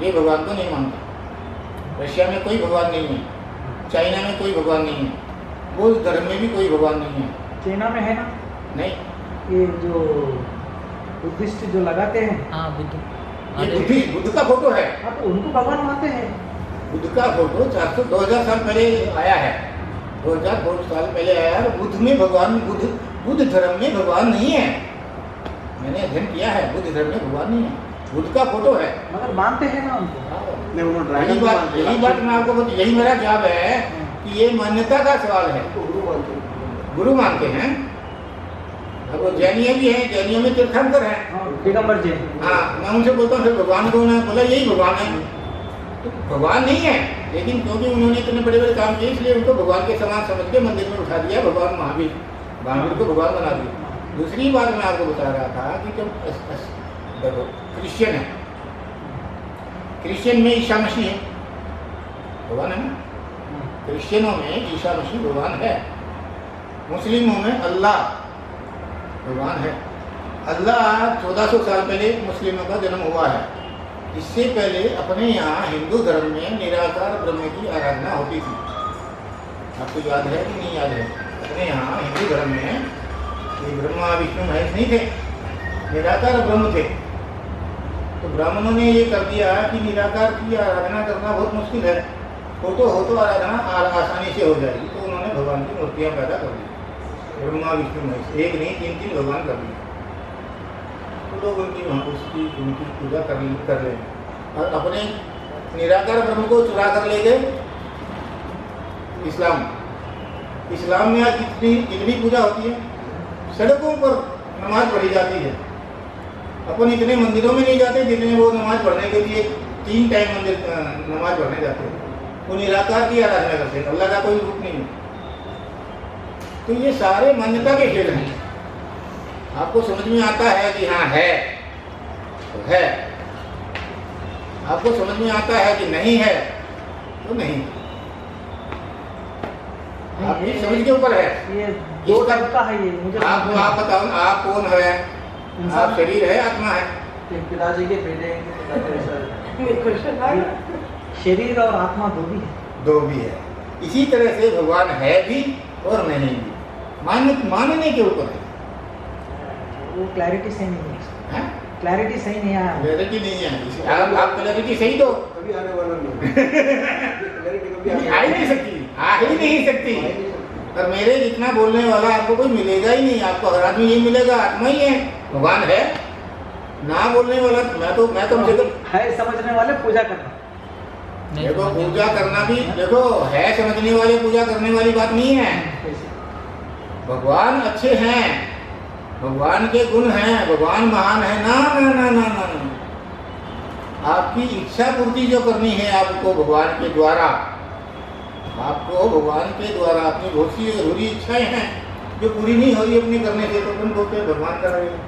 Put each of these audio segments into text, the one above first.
ये भगवान को नहीं मानते। रशिया में कोई भगवान नहीं है, चाइना में कोई भगवान नहीं है, बौद्ध धर्म में भी कोई भगवान नहीं है। चाइना में है ना? नहीं, ये जो बुद्धिस्ट जो लगाते हैं, हाँ बुद्ध, ये बुद्ध का फोटो है। हाँ तो उनको भगवान मानते हैं। बुद्ध का फोटो 2000 साल पहले आया है, 2000 साल पहले आया है। बुद्ध में भगवान, बुद्ध धर्म में भगवान नहीं है। मैंने अध्ययन किया है, बुद्ध धर्म में भगवान नहीं है, बुद्ध का फोटो है। मगर मानते हैं ना उनको। यही बात मैं आपको यही मेरा जवाब है कि ये मान्यता का सवाल है। गुरु मानते हैं। अब वो जैनियों भी हैं, जैनियों में तीर्थंकर हैं, दिगंबर जैन। हाँ, मैं उनसे बोलता हूँ फिर भगवान कौन है? बोला यही भगवान है। तो भगवान नहीं है, लेकिन क्योंकि उन्होंने इतने बड़े बड़े काम किए इसलिए उनको भगवान के समान समझ के मंदिर में उठा दिया। भगवान महावीर को भगवान बना दिया। दूसरी बात मैं आपको बता रहा था कि जब देखो क्रिश्चियन है, क्रिश्चियन में ईसा मसीह है, भगवान है ना। क्रिश्चियनों में ईसा मसीह भगवान है, मुस्लिमों में अल्लाह भगवान है। अल्लाह 1400 साल पहले मुस्लिमों का जन्म हुआ है। इससे पहले अपने यहाँ हिंदू धर्म में निराकार ब्रह्म की आराधना होती थी। आपको याद है कि नहीं याद है? अपने यहाँ हिंदू धर्म में ब्रह्मा विष्णु महेश नहीं थे, निराकार ब्रह्म थे। तो ब्राह्मणों ने ये कर दिया कि निराकार की आराधना करना बहुत मुश्किल है, हो तो आराधना आसानी से हो जाएगी। तो उन्होंने भगवान की मूर्तियाँ पैदा कर दी, ब्रह्मा विष्णु महेश, एक नहीं 3 भगवान कर दिए। तो लोग उनकी पूजा कर रहे हैं और अपने निराकार ब्रह्म को चुरा कर ले गए इस्लाम में आज कितनी पूजा होती है, सड़कों पर नमाज पढ़ी जाती है। अपन इतने मंदिरों में नहीं जाते जितने वो नमाज पढ़ने के लिए 3 टाइम मंदिर नमाज पढ़ने जाते हैं। वो निराकार की आराधना करते हैं, अल्लाह का कोई रूप नहीं है। तो ये सारे मान्यता के खेल हैं। आपको समझ में आता है कि हाँ है तो है, आपको समझ में आता है कि नहीं है तो नहीं। आपकी समझ के ऊपर है। ये दो तरह का है। ये मुझे आप बताओ, आप कौन है? आप शरीर है, आत्मा है? पिताजी के बेटे शरीर और आत्मा दो भी है। इसी तरह से भगवान है भी और नहीं भी, मानने के ऊपर है। वो क्लैरिटी सही नहीं है, क्लैरिटी सही नहीं आया। क्लैरिटी नहीं है, आप क्लैरिटी सही दो। कभी आने वाला नहीं, आ ही नहीं सकती। और मेरे जितना बोलने वाला आपको कोई मिलेगा ही नहीं। आपको हर आदमी यही मिलेगा, आत्मा ही है, भगवान है। ना बोलने वाला मैं तो है समझने वाले पूजा करना। देखो पूजा करना भी, देखो है समझने वाले पूजा करने वाली बात नहीं है। भगवान अच्छे हैं, भगवान के गुण हैं, भगवान महान है। ना ना ना ना ना ना, आपकी इच्छा पूर्ति जो करनी है आपको भगवान के द्वारा, आपको भगवान के द्वारा अपनी बहुत सी जरूरी इच्छाएं हैं जो पूरी नहीं हो रही अपने करने से, तो अपन बोलते हैं भगवान कर रहे हैं।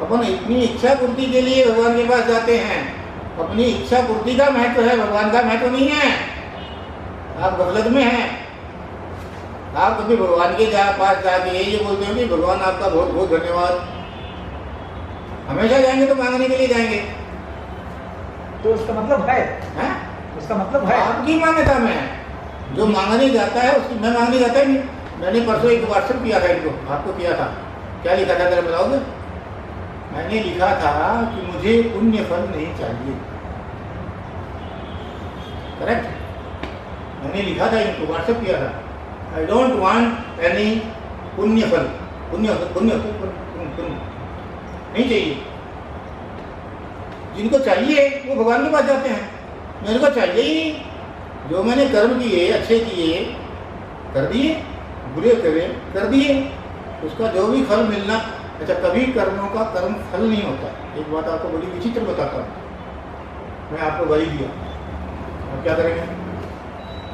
अपन इतनी इच्छा पूर्ति के लिए भगवान के पास जाते हैं। अपनी इच्छा पूर्ति का महत्व है, भगवान का महत्व नहीं है। आप गफलत में हैं। आप कभी भगवान के पास जाके ये बोलते हो कि भगवान आपका बहुत बहुत धन्यवाद। हमेशा जाएंगे तो मांगने के लिए जाएंगे, तो उसका मतलब है, उसका मतलब है आपकी मान्यता में है। जो मांगने जाता है उसकी, मैं मांगने जाता ही नहीं। मैंने परसों एक व्हाट्सएप किया था इनको, आपको किया था। क्या लिखा था जरा बताओगे? मैंने लिखा था कि मुझे पुण्य फल नहीं चाहिए। करेक्ट? मैंने लिखा था इनको, व्हाट्सएप किया था, आई डोंट वांट एनी पुण्य फल। पुण्य नहीं चाहिए। जिनको चाहिए वो भगवान के पास जाते हैं। मेरे को चाहिए ही नहीं। जो मैंने कर्म किए, अच्छे किए कर दिए, बुरे करे कर दिए, उसका जो भी फल मिलना। अच्छा, कभी कर्मों का कर्म फल नहीं होता। एक बात आपको बड़ी विचित्र बताता हूँ। मैं आपको गाली दिया, अब क्या करेंगे?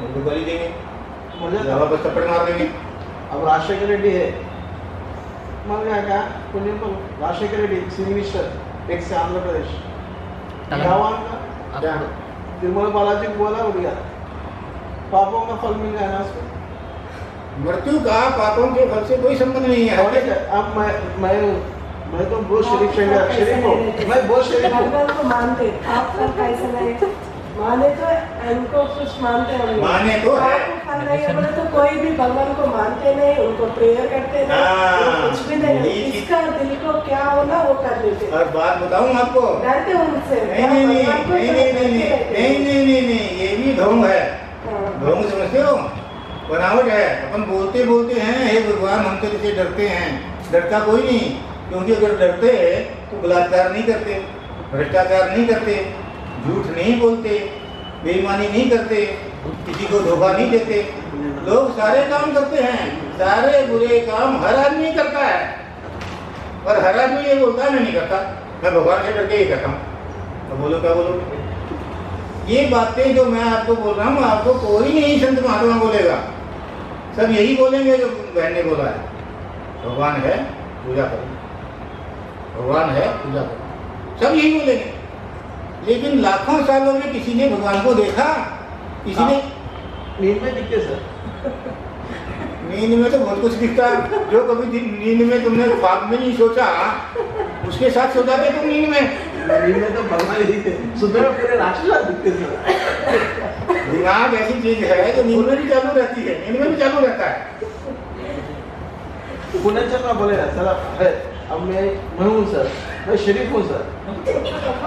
मुझे गाली देंगे, मुझे बस थप्पड़ मार देंगे। अब राजशेखर रेड्डी है, मान गया क्या पुण्य फल? राजशेखर रेड्डी सिनी मिनिस्टर, एक से आंध्र प्रदेश, क्या तिरुमला बालाजी को बोला उड़ गया, पापों का फल मिल गया ना उसको। मृत्यु का पापों के फल से कोई संबंध नहीं है। अब मैं तो बहुत शरीफ शरीफ हूँ, मैं बहुत शरीफ हूँ। भगवान को मानते, आप सब कैसे नहीं माने तो इनको कुछ मानते हैं हम लोग। माने तो है। आपको फल नहीं है बोले तो कोई भी भगवान को मानते नहीं, उनको प्रेयर करते नहीं, हाँ, कुछ भी नहीं, यही चीज- इसका दिल को क्या होना वो कर देते। और बात बताऊं आपको, डरते उनसे। नहीं, ये भी ढोंग है, हाँ। ढोंग समझते हो, बनावट है। अपन बोलते बोलते हैं हे भगवान हम तेरे से डरते हैं, डरता कोई नहीं, क्योंकि अगर डरते तो बलात्कार नहीं करते, भ्रष्टाचार नहीं करते, झूठ नहीं बोलते, बेईमानी नहीं करते, किसी को धोखा नहीं देते। लोग सारे काम करते हैं, सारे बुरे काम हर आदमी करता है, और हर आदमी ये बोलता है मैं नहीं करता, मैं भगवान से डर के ही करता हूँ। तो बोलो क्या बोलोगे? ये बातें जो मैं आपको बोल रहा हूँ आपको कोई नहीं संत महात्मा बोलेगा, सब यही बोलेंगे जो बहन ने बोला है, भगवान है पूजा करो, भगवान है पूजा करो, सब यही बोलेंगे। लेकिन लाखों सालों में किसी ने भगवान को देखा? किसी ने? नींद में दिखते सर, नींद में तो बहुत कुछ दिखता है, जो कभी नींद में तुमने ख्वाब में नहीं सोचा उसके साथ सो जाते तुम नींद में। नींद में तो भगवान ही दिखते, सुबह में पूरे राक्षस दिखते सर। दिमाग ऐसी चीज है जो नींद में भी चालू रहती है, नींद में भी चालू रहता है। पुनर्जन्म बोलेगा सर, अब मैं हूँ सर, मैं शरीफ हूँ सर।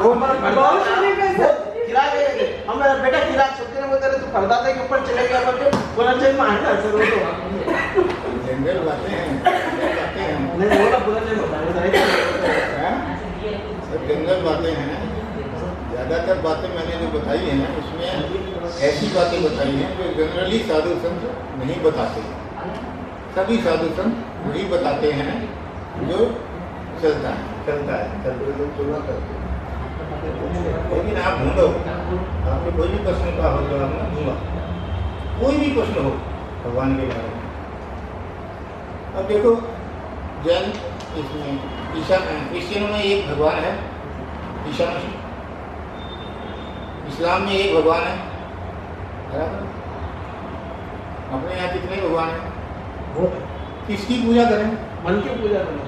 वो बहुत शरीफ है सर। किराया देंगे, हम मेरा बेटा किराया छुट्टी में बोलते रहे तो परदादा के ऊपर चले गया करके पुनर्जन्म आएगा सर। वो तो जनरल बातें हैं, नहीं वो ना पुनर्जन्म होता है, सब जनरल बातें हैं। ज़्यादातर बातें मैंने जो बताई हैं उसमें ऐसी बातें बताई हैं जो जनरली साधु संत नहीं बताते। सभी साधु संत वही बताते हैं जो चलता है। लेकिन आप ढूंढो, आपको कोई भी प्रश्न का हो तो मैं दूंगा, कोई भी प्रश्न हो भगवान के बारे में। अब देखो जैन इसमें ईसा क्रिश्चियनों में एक भगवान है ईसा मसीह, इस्लाम में एक भगवान है, बराबर। अपने यहाँ कितने भगवान हैं? किसकी पूजा करें? मन की पूजा करो,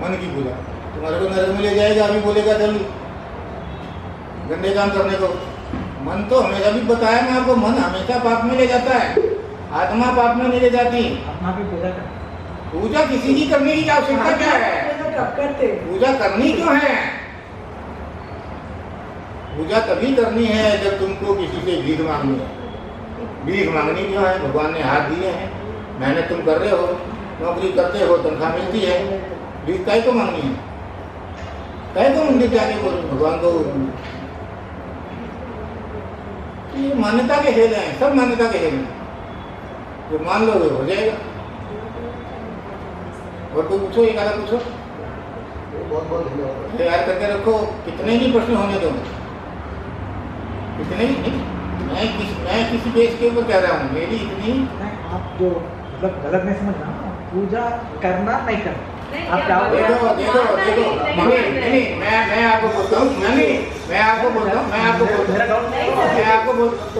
मन की पूजा। तुम्हारे को नरक में ले जाएगा, अभी बोलेगा चल गंदे काम करने को। मन तो हमेशा भी बताया मैं आपको, मन हमेशा पाप में ले जाता है, आत्मा पाप में नहीं ले जाती। अपना भी पूजा कर। पूजा किसी की करने की आवश्यकता क्या है? कब करते? पूजा करनी क्यों है? पूजा तभी करनी है जब तुमको किसी से भीख मांगनी है। भीख मांगनी क्यों है? भगवान ने हाथ दिए हैं, मेहनत तुम कर रहे हो, नौकरी करते हो, तनख्वाह मिलती है, भीख काहे को मांगनी है? काहे को मंदिर जाके बोलो भगवान को? ये मान्यता के खेल हैं, सब मान्यता के खेल हैं। जो मान लोगे हो जाएगा। और कोई पूछो, एक आधा पूछो, बहुत धन्यवाद। तैयार करके रखो, कितने भी प्रश्न होने दो, कितने भी। मैं किसी बेस के ऊपर कह रहा हूँ, मेरी इतनी। आप जो मतलब गलत नहीं समझना, पूजा करना नहीं करना। आप क्या देखो नहीं, मैं आपको बोलता हूँ, मैं आपको बोलता हूँ, मैं आपको बोलता हूँ, मैं आपको बोलता हूँ।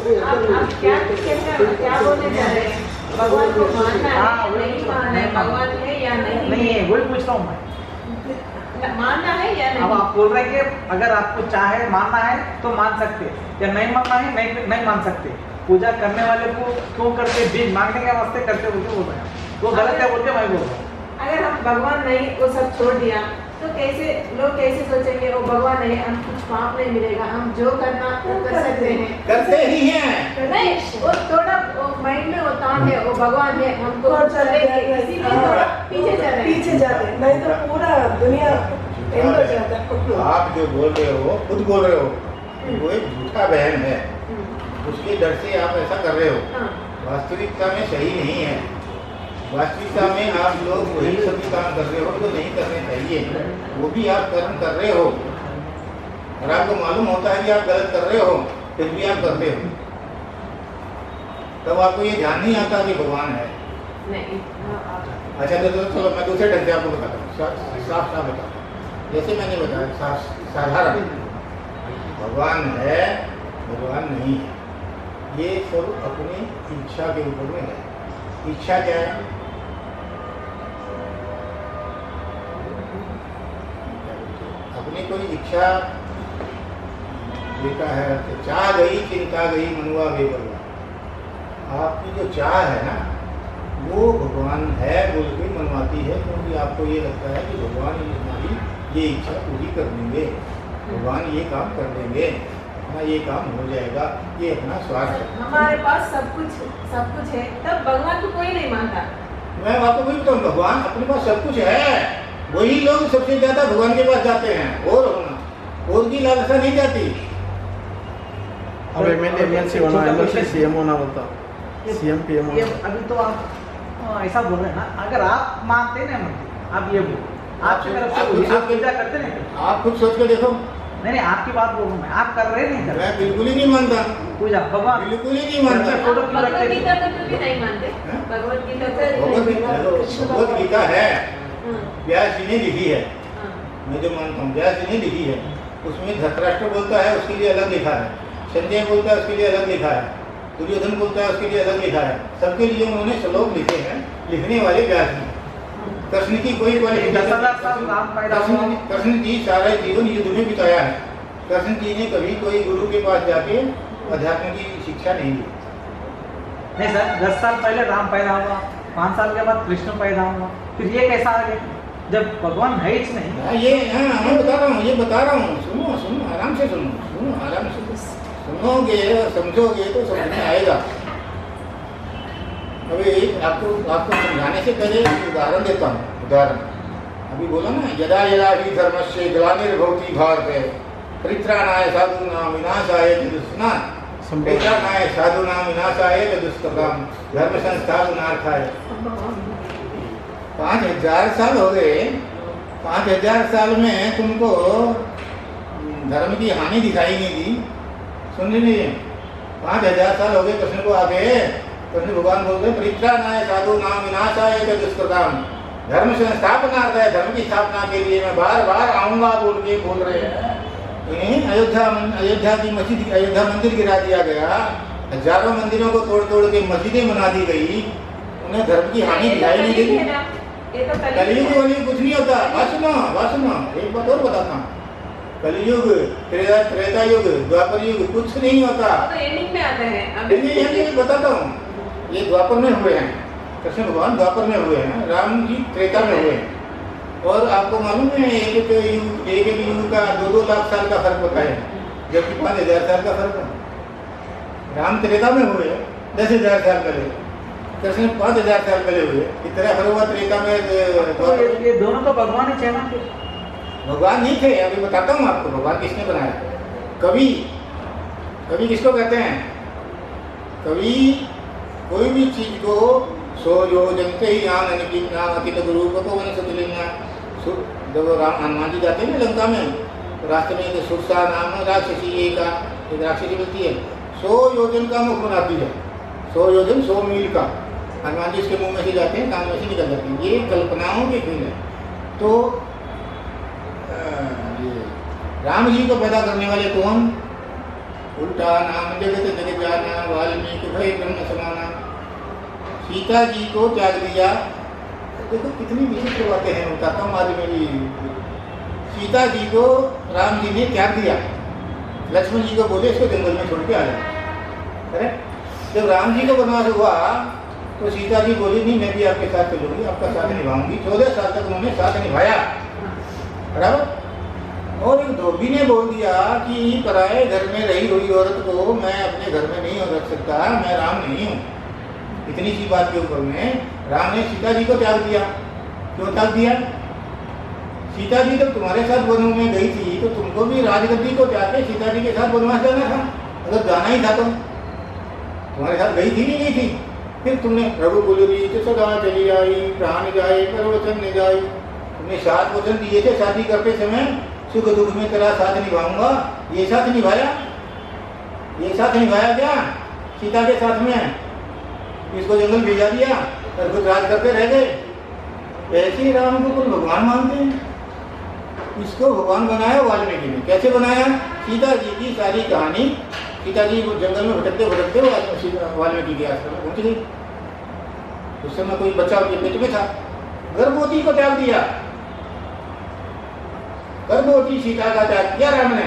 आप क्या बोलने जा रहे हैं? भगवान को मानना है नहीं मानना है, भगवान है या नहीं? नहीं है, वही पूछता हूँ मैं। मानना है या अब नहीं? आप बोल रहे हैं कि अगर आपको चाहे मानना है तो मान सकते, या नहीं मानना है नहीं मान सकते। पूजा करने वाले को क्यों करते? बीज मांगने के वास्ते करते बोल के बोल रहे हैं, वो गलत है बोल के मैं बोल रहा हूँ। अगर हम भगवान नहीं वो सब छोड़ दिया तो कैसे लोग कैसे सोचेंगे वो भगवान नहीं, हम कुछ पाप नहीं मिलेगा, हम जो करना वो कर सकते हैं। करते ही हैं। नहीं, वो थोड़ा माइंड में होता है वो भगवान है, हमको चलेंगे, इसीलिए थोड़ा पीछे जा रहे हैं। पीछे जाते हैं, नहीं तो पूरा दुनिया एंड हो जाता है। आप जो बोल रहे हो, खुद बोल रहे हो, वो एक झूठा बहन है, उसके डर से आप ऐसा कर रहे हो। हाँ। वास्तविकता में सही नहीं है। वास्तविकता में आप लोग वही सभी काम कर रहे हो जो नहीं करने चाहिए, वो भी आप कर्म कर रहे हो, और आपको मालूम होता है कि आप गलत कर रहे हो, फिर भी आप करते हो। तब आपको ये ध्यान नहीं आता कि भगवान है। नहीं, अच्छा तो चलो मैं दूसरे ढंग से आपको बताता हूँ, साफ साफ बताता हूँ। जैसे मैंने बताया साधारण, भगवान है भगवान नहीं है, ये सब अपनी इच्छा के ऊपर में है। इच्छा क्या है? कोई इच्छा लिखा है कि चाह गई चिंता गई मनुआ बेबलवा। आपकी जो चाह है ना वो भगवान है बोल के मनवाती है, क्योंकि आपको ये लगता है कि भगवान ये हमारी ये इच्छा पूरी कर देंगे, भगवान ये काम कर देंगे, अपना ये काम हो जाएगा, ये अपना स्वार्थ है। हमारे पास सब कुछ है, तब भगवान को कोई नहीं मानता। मैं आपको वही बताऊँ, भगवान अपने पास सब कुछ है, वही लोग सबसे ज्यादा भगवान के पास जाते हैं, और की लालसा नहीं जाती। अब एमएलए एमएलसी होना, एमएलसी सीएम होना बोलता, सीएम पीएम ये होना। अभी तो आप ऐसा बोल रहे हैं ना, अगर आप मानते नहीं मानते, आप ये बोलो, आपकी तरफ से आप बोलिए, खुद आप पूजा करते नहीं करते? आप खुद सोच के देखो। नहीं नहीं, आपकी बात बोलूँ मैं, आप कर रहे नहीं कर मैं रहे बिल्कुल ही नहीं मानता, पूजा भगवान? बिल्कुल ही नहीं मानता। फोटो क्यों रखते भगवत हैं? गीता तो भी नहीं मानते। हैं? भगवत गीता भगवत गीता है, व्यास जी ने लिखी है, हाँ। मैं जो मानता हूँ व्यास जी ने लिखी है। उसमें धृतराष्ट्र बोलता है उसके लिए अलग लिखा है, संजय बोलता है उसके लिए अलग लिखा है, दुर्योधन बोलता है उसके लिए अलग लिखा है, सबके लिए उन्होंने श्लोक लिखे हैं, लिखने वाले व्यास जी। कृष्ण की कोई 10,000 साल राम पैदा हुआ। कृष्ण जी सारा जीवन युद्ध में बिताया है, कृष्ण जी ने कभी कोई गुरु के पास जाके अध्यात्म की शिक्षा नहीं ली। नहीं सर, 10 साल पहले राम पैदा हुआ, 5 साल के बाद कृष्ण पैदा हुआ, फिर ये कैसा आ गया जब भगवान है ही नहीं? मैं बता रहा हूँ, ये बता रहा हूँ, सुनो सुनो आराम से सुनो आराम से सुनोगे समझोगे तो समझ में आएगा। अभी आपको समझाने से पहले उदाहरण देता हूँ। उदाहरण अभी बोला ना, यदा यदा ही धर्मस्य ग्लानिर्भवति भारत परित्राणाय साधूनां विनाशाय च दुष्कृताम् परित्राणाय साधूनां विनाशाय च दुष्कृताम् धर्म संस्थापनार्थाय। 5000 साल हो गए, 5000 साल में तुमको धर्म की हानि दिखाई नहीं दी, सुन लीजिए। 5000 साल हो गए कृष्ण को आगे, कृष्ण भगवान बोलते हैं परित्राणाय साधूनां विनाशाय च दुष्कृताम् धर्म संस्थापनार्थाय, धर्म की स्थापना के लिए मैं बार बार आऊंगा बोल के बोल रहे हैं। अयोध्या की मस्जिद, अयोध्या मंदिर गिरा दिया गया, हजारों मंदिरों को तोड़ तोड़ के मस्जिदें बना दी गई, उन्हें धर्म की हानि दिखाई नहीं देगी। कलयुग वलयुग कुछ नहीं होता। बात सुनो एक बात और बताता हूँ, कलयुग त्रेता युग द्वापर युग कुछ नहीं होता, तो एंडिंग में आते हैं। अभी बताता हूँ। ये द्वापर में हुए हैं, कृष्ण भगवान द्वापर में हुए हैं, राम जी त्रेता में हुए हैं। और आपको मालूम है एक युग का 2-2 लाख साल का फर्क होता है, जबकि 5000 साल का फर्क है। राम त्रेता में हुए 10,000 साल पहले, कृष्ण 5000 साल पहले हुए, इतना फर्क हुआ त्रेता में। तो ये दोनों तो भगवान ही थे ना? भगवान नहीं थे, अभी बताता हूँ आपको भगवान किसने बनाया। कवि किसको कहते हैं? कवि कोई भी चीज को सो जो जनते ही आनंद की नामति गुरु को वन सतुलिंगा। जब राम हनुमान जी जाते हैं ना लंका में, तो रास्ते में एक सुरसा नाम राक्षसी एक राक्षसी मिलती है, 100 योजन का मुख बनाती है, 100 योजन 100 मील का। हनुमान जी इसके मुंह में से जाते हैं, कान में से निकल जाती है। ये कल्पनाओं के खेल है। तो राम जी को पैदा करने वाले कौन? उल्टा नाम जगत जग जाना वाल्मीकि भय ब्रह्म समाना। सीता जी को त्याग दिया। देखो कितनी विचित्र बातें हैं, बताता हूँ आज मेरी। सीता जी को राम जी ने त्याग दिया, लक्ष्मण जी को बोले इसको जंगल में छोड़ के आ जाए। अरे जब राम जी को वनवास हुआ तो सीता जी बोली नहीं मैं भी आपके साथ चलूंगी, आपका साथ निभाऊंगी। 14 साल तक उन्होंने साथ निभाया, बराबर। और एक धोबी ने बोल दिया कि पराए घर में रही हुई औरत को मैं अपने घर में नहीं रख सकता, मैं राम नहीं हूँ। इतनी सी बात के ऊपर में राम ने सीता जी को त्याग दिया। क्यों त्याग दिया? सीता जी जब तुम्हारे साथ वनों में गई थी तो तुमको भी राजगद्दी को त्याग के सीता जी के साथ वनवास जाना था। अगर जाना ही था तो तुम्हारे साथ गई थी नहीं गई थी। फिर तुमने प्रभु बोली तो सदा चली आई, प्राण जाए पर वचन न जाए। तुमने 7 वचन दिए थे शादी करते समय, सुख दुख में तेरा साथ निभाऊंगा। ये साथ निभाया? ये साथ निभाया क्या सीता के साथ में? इसको जंगल भेजा दिया और खुद राज करते रह गए। ऐसे ही राम को कोई भगवान मानते हैं। इसको भगवान बनाया वाल्मीकि ने। कैसे बनाया? सीता जी की सारी कहानी, सीता जी जंगल में भटकते भटकते वाल्मीकि के आश्रम में पहुंच गई। उस समय कोई बच्चा उनके पेट में था, गर्भवती को त्याग दिया। गर्भवती सीता का त्याग किया राम ने।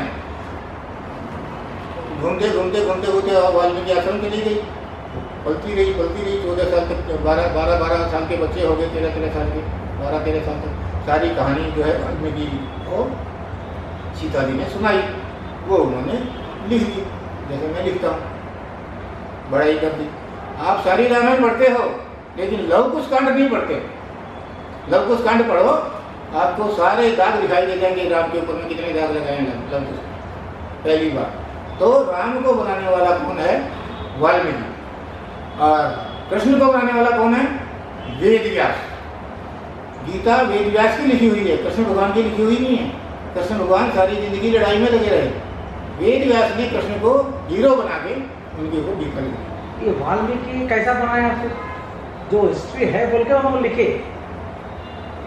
घूमते घूमते घूमते घूमते वाल्मीकि आश्रम चली गई, पलती रही 14 साल तक, 12 साल के बच्चे हो गए, 13 साल के, 12-13 साल तक। सारी कहानी जो है वाल्मीकि को सीता जी ने सुनाई, वो उन्होंने लिख दी, जैसे मैं लिखता हूँ, बड़ाई कर दी। आप सारी रामायण पढ़ते हो लेकिन लव कुश कांड नहीं पढ़ते। लव कुश कांड पढ़ो, आपको सारे दाग दिखाई दे जाएंगे, राम के ऊपर में कितने दाग लगाए हैं लव कुश। पहली बात तो राम को बनाने वाला कौन है? वाल्मीकि। और कृष्ण को बनाने वाला कौन है? वेद व्यास। गीता वेद व्यास की लिखी हुई है, कृष्ण भगवान की लिखी हुई नहीं है। कृष्ण भगवान सारी जिंदगी लड़ाई में लगे रहे, वेद व्यास ने कृष्ण को हीरो बना के उनके ऊपर गीता लिखी। ये वाल्मीकि कैसा बनाया फिर? जो हिस्ट्री है बोल के उन्होंने लिखे,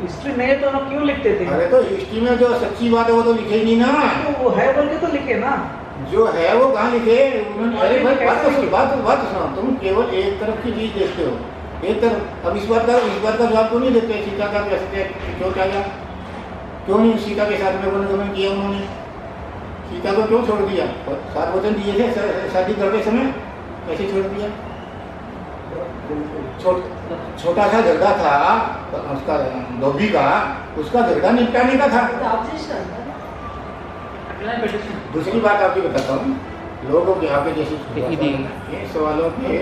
हिस्ट्री नहीं है तो उन्होंने क्यों लिखते थे? अरे तो हिस्ट्री में जो सच्ची बात है वो तो लिखे ही नहीं ना। तो वो है बोल के तो लिखे ना, जो है वो कहाँ लिखे उन्होंने? अरे भाई बात तो सुनो, तुम केवल एक तरफ की चीज देखते हो, एक तरफ। अब इस बात का जवाब क्यों नहीं देते? सीता का कैसे क्यों क्या गया? क्यों नहीं सीता के साथ में वनगमन किया उन्होंने? सीता को क्यों छोड़ दिया? 7 वचन दिए थे शादी करते समय, कैसे छोड़ दिया? छोटा सा झगड़ा था उसका, धोबी का, उसका झगड़ा निपटाने का था। दूसरी बात आपको बताता हूँ, लोगों के यहाँ पे जैसे सवालों के